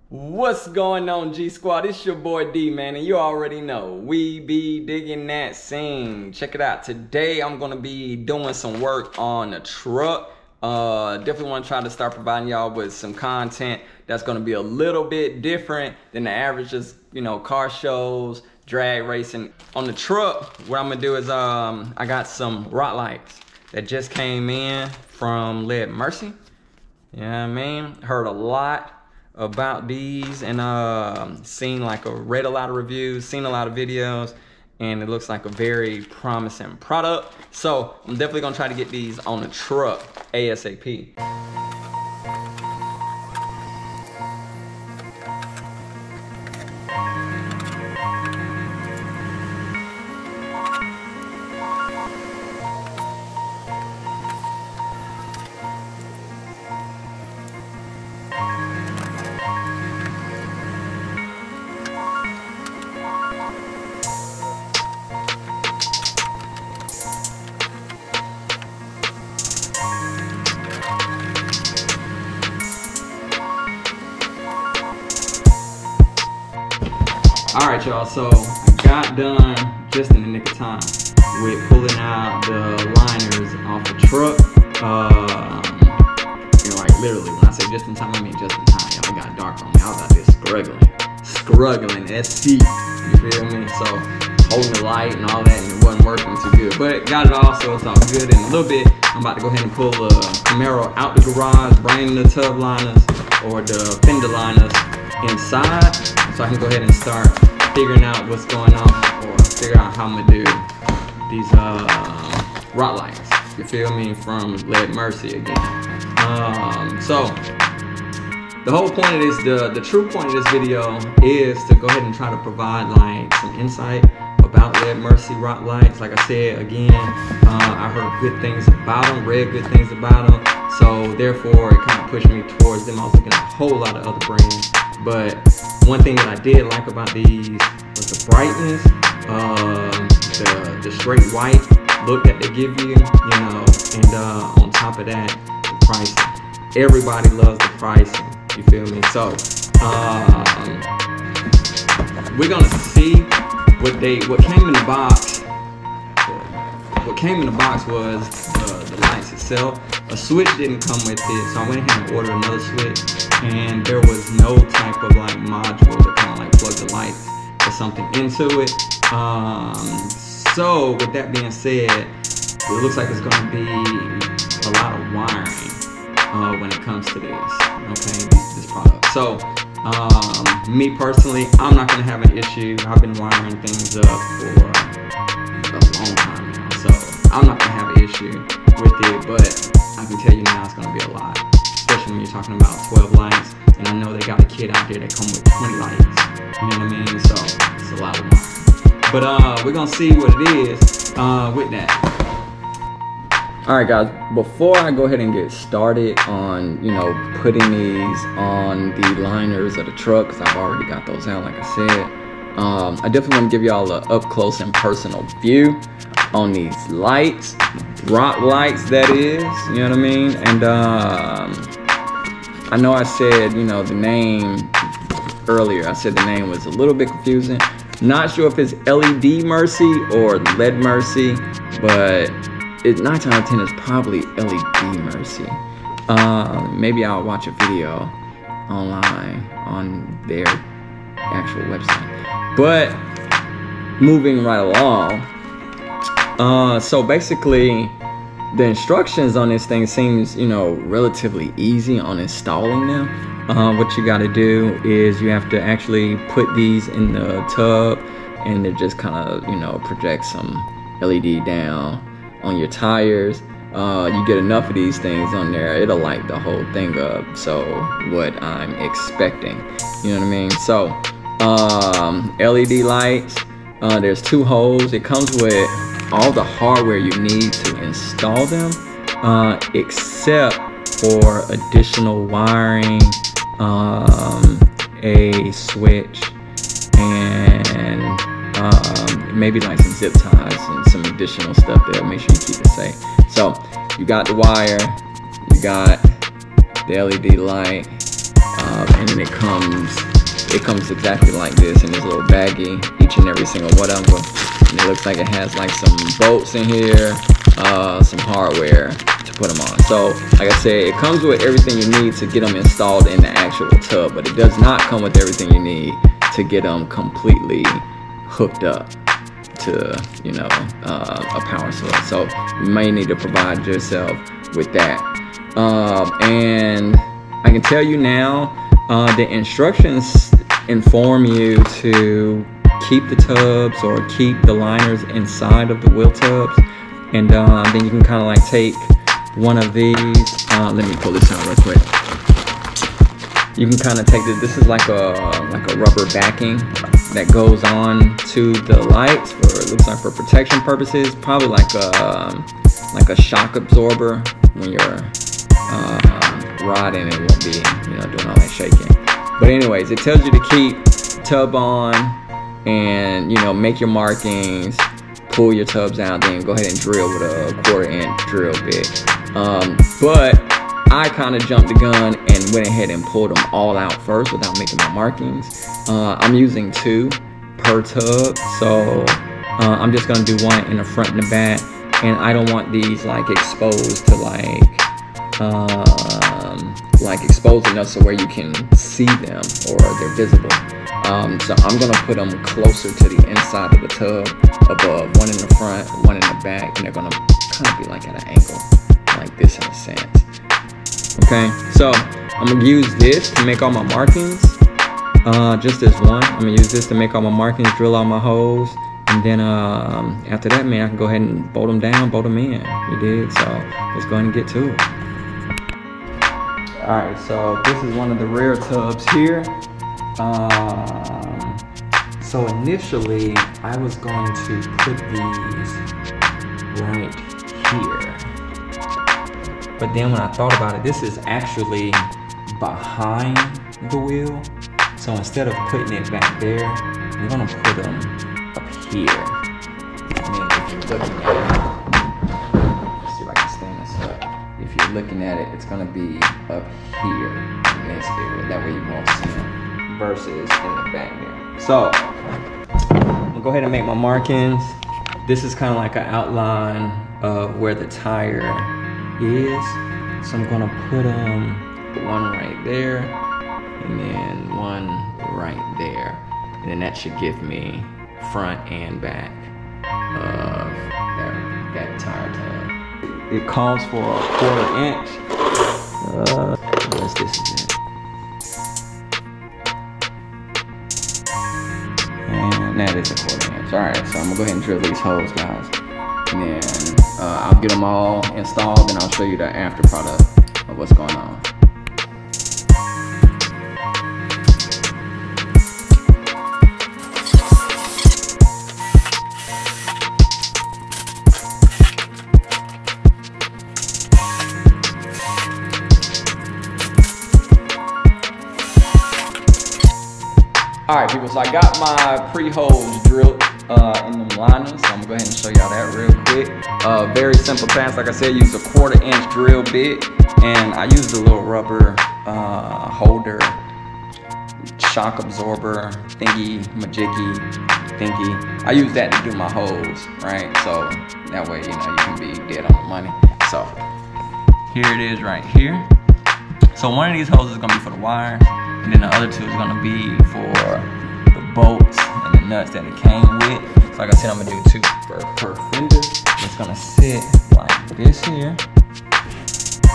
What's going on, G Squad? It's your boy D, man, and you already know we be digging that scene. Check it out. Today I'm gonna be doing some work on the truck. Definitely want to try to start providing y'all with some content that's gonna be a little bit different than the average, just car shows, drag racing. On the truck, what I'm gonna do is I got some rock lights that just came in from Lead Mercy. You know what I mean? Heard a lot about these and read a lot of reviews, seen a lot of videos, and it looks like a very promising product. So I'm definitely gonna try to get these on the truck ASAP. Alright y'all, so I got done just in the nick of time with pulling out the liners off the truck. Like literally, when I say just in time, I mean just in time. Y'all, it got dark on me. I was out there struggling, SC, you feel me? So holding the light and all that, and it wasn't working too good. But got it all, so it's all good. In a little bit, I'm about to go ahead and pull the Camaro out the garage, bring the tub liners or the fender liners inside, so I can go ahead and start figuring out what's going on, or figure out how I'm gonna do these rock lights, you feel me, from Lead Mercy again. So the whole point of this, the true point of this video is to go ahead and try to provide like some insight about Lead Mercy rock lights. Like I said again, I heard good things about them, read good things about them, so therefore it kind of pushed me towards them. I was looking at a whole lot of other brands, but one thing that I did like about these was the brightness, the straight white look that they give you, and on top of that, the pricing. Everybody loves the pricing, you feel me? So we're gonna see what came in the box. What came in the box was the lights itself. A switch didn't come with it, so I went ahead and ordered another switch, and there was no type of like module to kind of like plug the lights or something into it. So with that being said, it looks like it's going to be a lot of wiring when it comes to this product. So me personally, I'm not going to have an issue. I've been wiring things up for a long time now, so I'm not going to have an issue with it, but I can tell you now it's going to be a lot, especially when you're talking about 12 lights, and I know they got a kit out there that come with 20 lights, you know what I mean? So it's a lot of wiring. But we're going to see what it is with that. Alright guys, before I go ahead and get started on, putting these on the liners of the truck, because I've already got those out like I said, I definitely want to give y'all an up close and personal view on these lights, rock lights that is, you know what I mean? And I know I said, the name earlier, I said the name was a little bit confusing. Not sure if it's LED Mercy or LED Mercy, but 9 times out of 10 is probably LED Mercy. Maybe I'll watch a video online on their actual website. But moving right along, so basically the instructions on this thing seems relatively easy on installing them. What you got to do is you have to actually put these in the tub, and they just kind of project some LED down on your tires. You get enough of these things on there, it'll light the whole thing up. So what I'm expecting, you know what I mean? So LED lights, there's 2 holes. It comes with all the hardware you need to install them, except for additional wiring, a switch, and maybe like some zip ties and some additional stuff there. Make sure you keep it safe. So you got the wire, you got the LED light, and then it comes exactly like this in this little baggie, each and every single one of them. And it looks like it has like some bolts in here, some hardware to put them on. So like I said, it comes with everything you need to get them installed in the actual tub, but it does not come with everything you need to get them completely hooked up to, you know, a power source. So you may need to provide yourself with that. And I can tell you now, the instructions inform you to keep the tubs or keep the liners inside of the wheel tubs, and then you can kind of like take one of these. Let me pull this out real quick. You can kind of take this. This is like a rubber backing that goes on to the lights for, it looks like for protection purposes. Probably like a shock absorber when you're riding. It won't be, you know, doing all that shaking. But anyways, it tells you to keep tub on and, you know, make your markings, pull your tubs out, then go ahead and drill with a 1/4 inch drill bit. But I kind of jumped the gun and went ahead and pulled them all out first without making my markings. I'm using 2 per tub, so I'm just gonna do one in the front and the back, and I don't want these like exposed to like exposed enough so where you can see them or they're visible. So I'm gonna put them closer to the inside of the tub, above, one in the front, one in the back, and they're gonna kind of be like at an angle, like this in a sense. Okay, so I'm gonna use this to make all my markings, just as one. I'm gonna use this to make all my markings, drill all my holes, and then after that, man, I can go ahead and bolt them down, bolt them in, you dig? So let's go ahead and get to it. All right, so this is one of the rear tubs here. So initially, I was going to put these right here. But then when I thought about it, this is actually behind the wheel. So instead of putting it back there, I'm gonna put them up here. And then if you're looking at it, let's see if I can stand this up. If you're looking at it, it's gonna be up here in this area. That way you won't see them versus in the back there. So I'm gonna go ahead and make my markings. This is kind of like an outline of where the tire is. So I'm gonna put one right there and then one right there. And then that should give me front and back of that tire tub. It calls for a 1/4 inch. Unless this is it. And that is a 1/4 inch. All right, so I'm gonna go ahead and drill these holes, guys. And then I'll get them all installed and I'll show you the after product of what's going on. All right, people, so I got my pre-holes drilled in them liners, so I'm gonna go ahead and show y'all that real quick. Very simple task. Like I said, use a 1/4 inch drill bit, and I used a little rubber holder, shock absorber thingy, majiggy thingy. I use that to do my holes, right? So that way, you know, you can be dead on the money. So here it is right here. So one of these holes is gonna be for the wires, and then the other 2 is gonna be for the bolts and the nuts that it came with. So like I said, I'm gonna do 2 per fender. It's gonna sit like this here,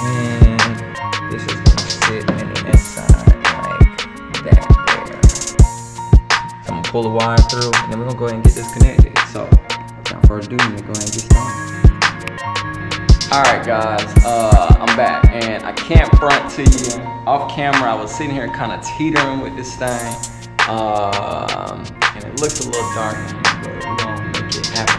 and this is gonna sit in the inside like that there. So I'm gonna pull the wire through, and then we're gonna go ahead and get this connected. So without further ado, let me go ahead and get started. All right, guys, I'm back, and I can't front to you. Off camera, I was sitting here kind of teetering with this thing, and it looks a little dark, but we're gonna make it happen.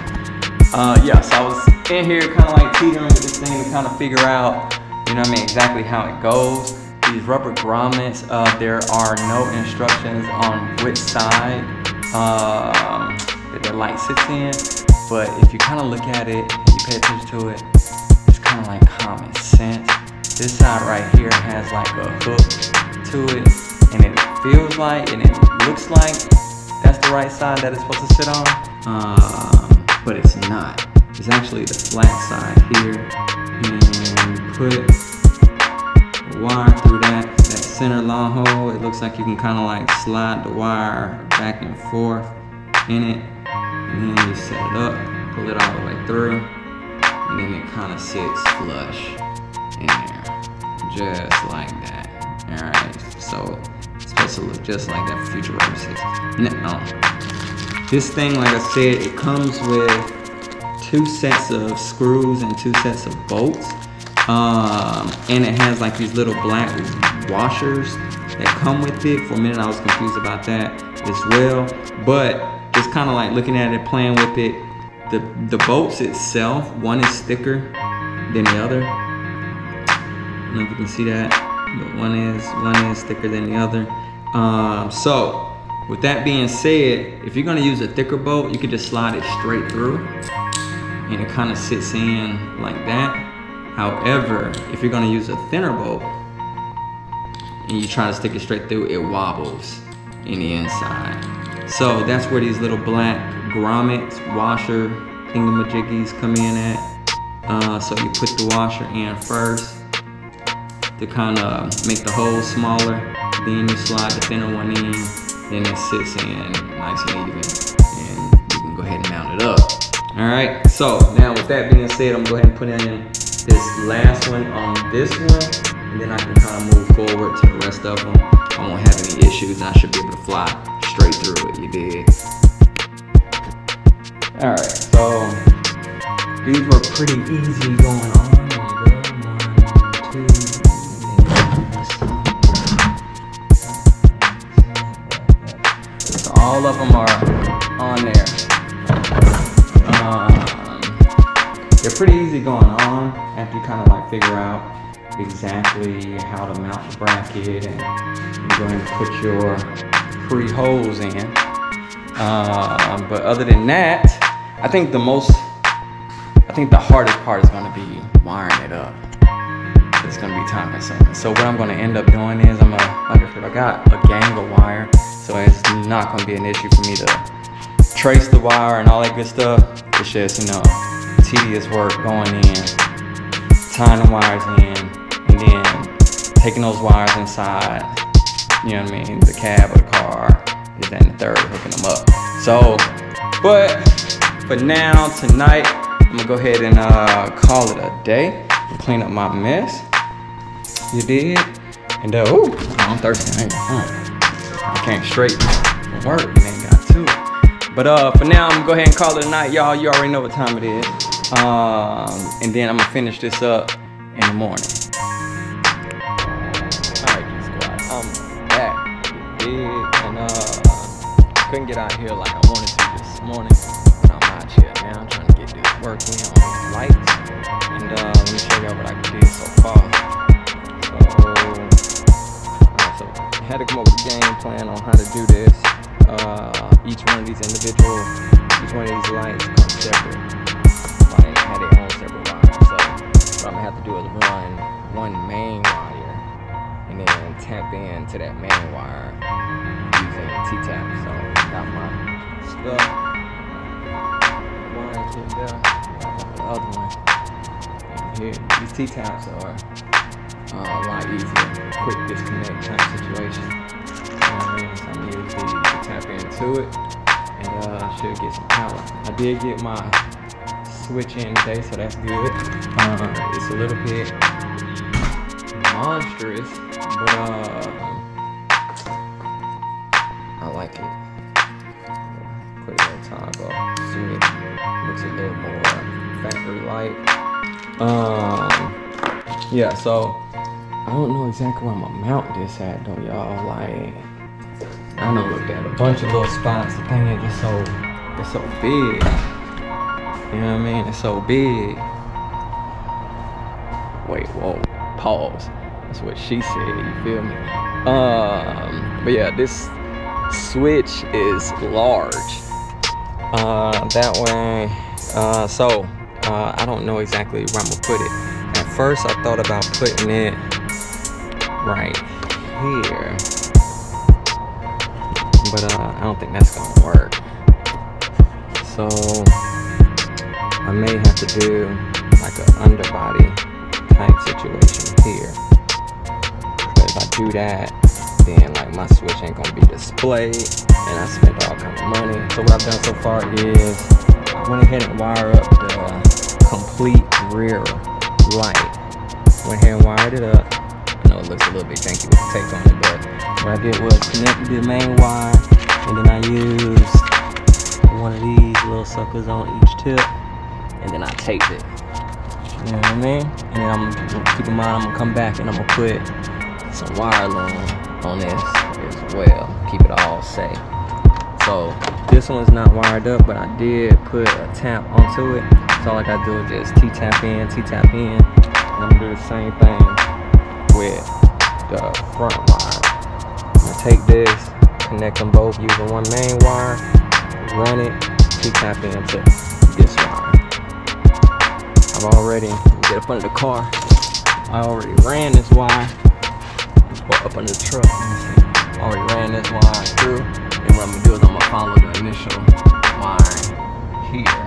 Yeah, so I was in here kind of like teetering with this thing to kind of figure out, you know what I mean, exactly how it goes. These rubber grommets, there are no instructions on which side that the light sits in, but if you kind of look at it and you pay attention to it, kind of like common sense. This side right here has like a hook to it, and it feels like, and it looks like that's the right side that it's supposed to sit on, but it's not. It's actually the flat side here, and put wire through that center long hole. It looks like you can kind of like slide the wire back and forth in it, and then you set it up, pull it all the way through, and then it kind of sits flush in there, just like that. All right, so it's supposed to look just like that for future purposes. Now, this thing, like I said, it comes with 2 sets of screws and 2 sets of bolts. And it has like these little black washers that come with it. For a minute I was confused about that as well, but just kind of like looking at it, playing with it, the bolts itself, one is thicker than the other. I don't know if you can see that, but one is thicker than the other. So with that being said, if you're gonna use a thicker bolt, you could just slide it straight through and it kind of sits in like that. However, if you're gonna use a thinner bolt and you try to stick it straight through, it wobbles in the inside. So that's where these little black grommets, washer thingamajiggies come in at. So you put the washer in first to kind of make the hole smaller. Then you slide the thinner one in, then it sits in nice and even, and you can go ahead and mount it up. All right, so now with that being said, I'm going to go ahead and put in this last one on this one, and then I can kind of move forward to the rest of them. I won't have any issues, and I should be able to fly straight through it, you dig? All right, so these were pretty easy going on. There you go, 1, 2, so all of them are on there. They're pretty easy going on after you kind of like figure out exactly how to mount the bracket, and you go ahead and put your pre-holes in. But other than that, I think the hardest part is going to be wiring it up. It's going to be time consuming. So what I'm going to end up doing is like I said, I got a gang of wire, so it's not going to be an issue for me to trace the wire and all that good stuff. It's just, you know, tedious work going in, tying the wires in, and then taking those wires inside, you know what I mean, the cab of the car, and then the third, hooking them up. So, but for now, tonight, I'm gonna go ahead and call it a day and clean up my mess. You did? And ooh, I'm thirsty. I came straight from work and then got to it. But for now, I'm gonna go ahead and call it a night, y'all. You already know what time it is. And then I'm gonna finish this up in the morning. Alright, squad, I'm back. And couldn't get out here like I wanted to this morning, but I'm out here now trying to get this work in on these lights. And let me show y'all what I did so far. So I had to come up with a game plan on how to do this. Each one of these lights come separate. Like, had their own separate wires. So what I'm gonna have to do is run one main wire and then tap into that main wire using T-tap. So got my stuff. One right there. The other one. And here, these T-taps are a lot easier. Quick disconnect type situation. You know what I mean? So I'm using to tap into it, and I should get some power. I did get my switch in today, so that's good. It's a little bit monstrous, but I like it. Put it on toggle, so it looks a little more factory light. Yeah, so I don't know exactly where I'm gonna mount this at though, y'all. Like, I done looked at a bunch of little spots. The thing is, it's so big. You know what I mean? It's so big. Wait, whoa, pause. That's what she said, you feel me? But yeah, this switch is large. That way, so I don't know exactly where I'm gonna put it. At first, I thought about putting it right here. But I don't think that's gonna work. So I may have to do like an underbody type situation here. But if I do that, then like my switch ain't gonna be displayed, and I spent all kind of money. So what I've done so far is I went ahead and wired up the complete rear light. Went ahead and wired it up. I know it looks a little bit janky with the tape on it, but what I did was connect the main wire, and then I used one of these little suckers on each tip, and then I taped it. You know what I mean? And then I'm gonna keep in mind, I'm gonna come back and I'm gonna put some wire loom on this as well. Keep it all safe. So this one's not wired up, but I did put a tap onto it. So all I gotta do is just T-tap in, T-tap in. And I'm gonna do the same thing with the front wire. I'm gonna take this, connect them both using one main wire, run it, T-tap into this wire. I've already, get up under the car, I already ran this wire, or up under the truck, I already ran this wire through, and what I'm gonna do is I'm gonna follow the initial wiring here.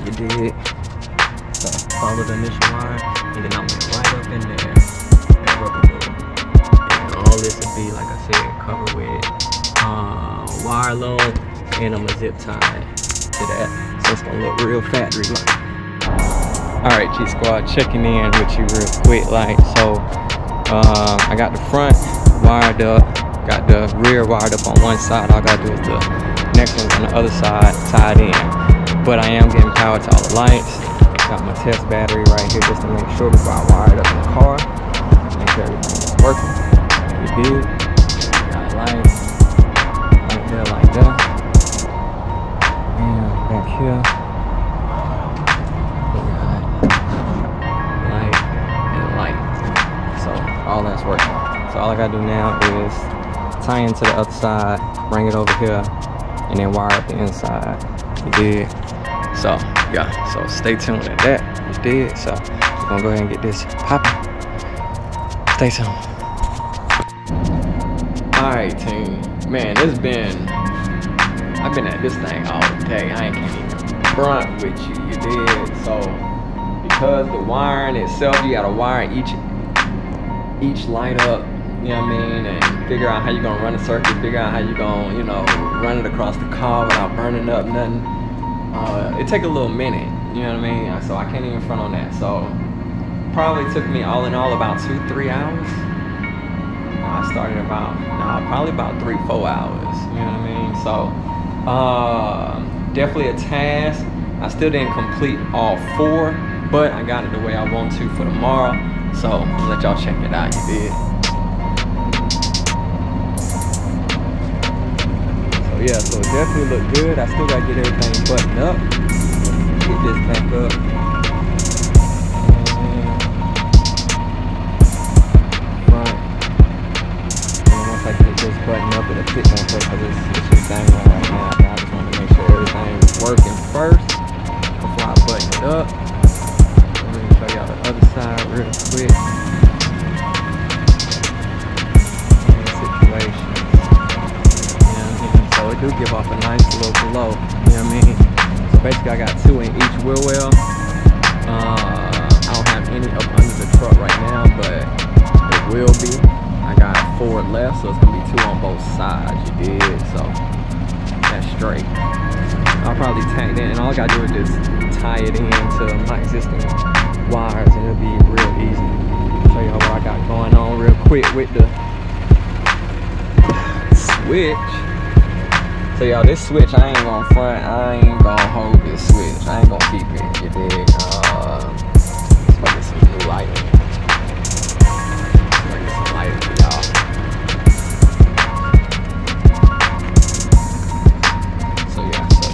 You dig? So follow the initial wire, and then I'm gonna right up in there, that rubber glue. And all this will be, like I said, covered with wire loom, and I'm gonna zip tie it to that. So it's gonna look real factory-like. Alright, G-Squad, checking in with you real quick. Like, so I got the front wired up, got the rear wired up on one side. All I gotta do is the next one's on the other side, tied in. But I am getting power to all the lights. Got my test battery right here just to make sure before I wire it up in the car. Make sure everything is working. You did. Got lights right there like that. Back here, light and light. So all that's working. So all I gotta do now is tie into the other side, bring it over here, and then wire up the inside. You did. So yeah. So stay tuned at that. You did. So we're gonna go ahead and get this popping. Stay tuned. All right, team. Man, I've been at this thing all day. I ain't can't even front with you, you did. So because the wiring itself, you gotta wire each light up, you know what I mean, and figure out how you're gonna run the circuit, figure out how you're gonna, you know, run it across the car without burning up nothing. It take a little minute, you know what I mean? So I can't even front on that. So probably took me all in all about 2-3 hours. I started probably about 3-4 hours, you know what I mean? So definitely a task. I still didn't complete all 4, but I got it the way I want to for tomorrow. So I'll let y'all check it out. You did. So yeah, so it definitely looked good. I still gotta get everything buttoned up. Get this back up. Front. And once I get this button up, it'll fit back up because it's just dangling right now. I just want to make sure everything is working first before I button it up. Let me show y'all the other side real quick. Situation. You know what I mean? So it do give off a nice little glow. You know what I mean? So basically I got 2 in each wheel well. I don't have any up under the truck right now, but it will be. I got 4 left, so it's gonna be 2 on both sides. You did, so that's straight. I'll probably tag that, and all I gotta do is just tie it into my existing wires, and it'll be real easy. I'll show y'all what I got going on real quick with the switch. So y'all, this switch I ain't gonna front. I ain't gonna hold this switch. I ain't gonna keep it. You dig? Let's go get some blue lighting.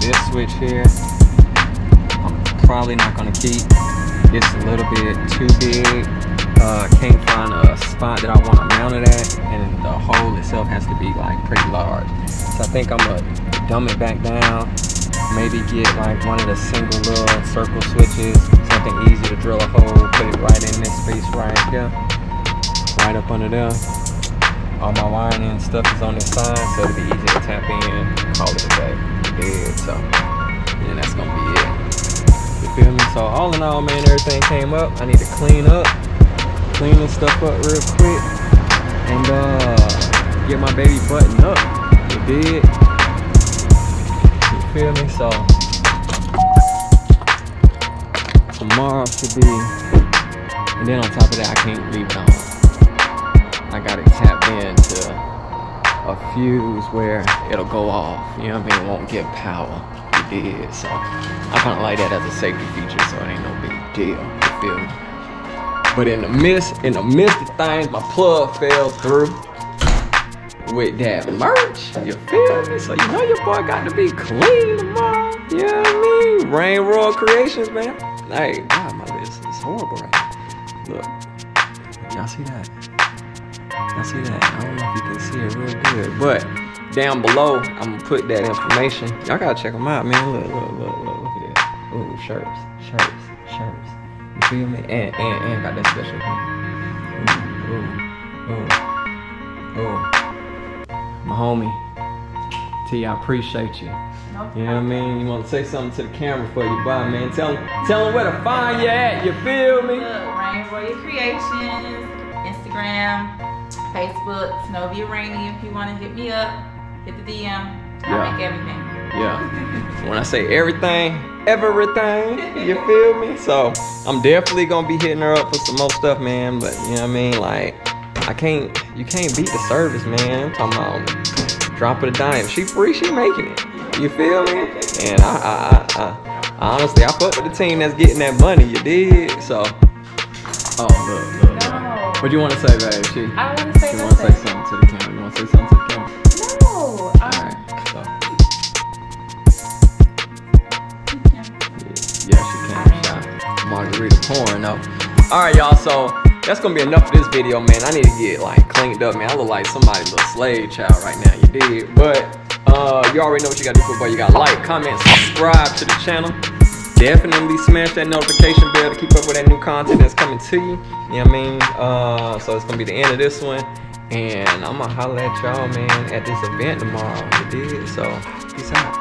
This switch here, I'm probably not gonna keep. It's a little bit too big. Can't find a spot that I want to mount it at, and the hole itself has to be like pretty large. So I think I'm gonna dumb it back down. Maybe get like one of the single little circle switches, something easy to drill a hole, put it right in this space right here. right up under there. All my wiring and stuff is on this side, so it'll be easy to tap in, call it a day. Yeah, so yeah, that's gonna be it. You feel me? So all in all, man, everything came up. I need to clean this stuff up real quick, and get my baby buttoned up. You did? You feel me? So tomorrow should be, and then on top of that, I can't leave it on. I got it tapped into a fuse where it'll go off. You know what I mean? It won't get power. You did. So I kind of like that as a safety feature, so it ain't no big deal. You feel me? But in the midst of things, my plug fell through with that merch. You feel me? So you know your boy got to be clean tomorrow. You know what I mean? Rain Royal Creations, man. Hey, God, my list is horrible right now. Look, y'all see that? Y'all see that? I don't know if you can see it real good, but down below, I'm gonna put that information. Y'all gotta check them out, man. Look at that. Ooh, shirts. You feel me? And got that special thing. Ooh. My homie, T, I appreciate you. You know what I mean? You want to say something to the camera before you buy, man? Tell them where to find you at. You feel me? Rain Royal Creations, Instagram, Facebook, Snowvia Rainy. If you want to hit me up, hit the DM. I make everything. Yeah. When I say everything, you feel me? So I'm definitely gonna be hitting her up for some more stuff, man. But you know what I mean? Like, you can't beat the service, man. I'm talking about drop of a dime. She free, she making it. You feel me? And I honestly, I fuck with the team that's getting that money. You did. So, oh look. No. What you want to say, babe? I want to say You want to say something to the camera? You want to say something to the camera? No. Alright, so. Yeah, she can. Margarita pouring up. Alright, y'all, so that's gonna be enough of this video, man. I need to get like cleaned up, man. I look like somebody's little slave child right now. You did. But you already know what you gotta do for boy. You gotta like, comment, subscribe to the channel. Definitely smash that notification bell to keep up with that new content that's coming to you. You know what I mean? So it's gonna be the end of this one. And I'm gonna holler at y'all, man, at this event tomorrow. You did? So, peace out.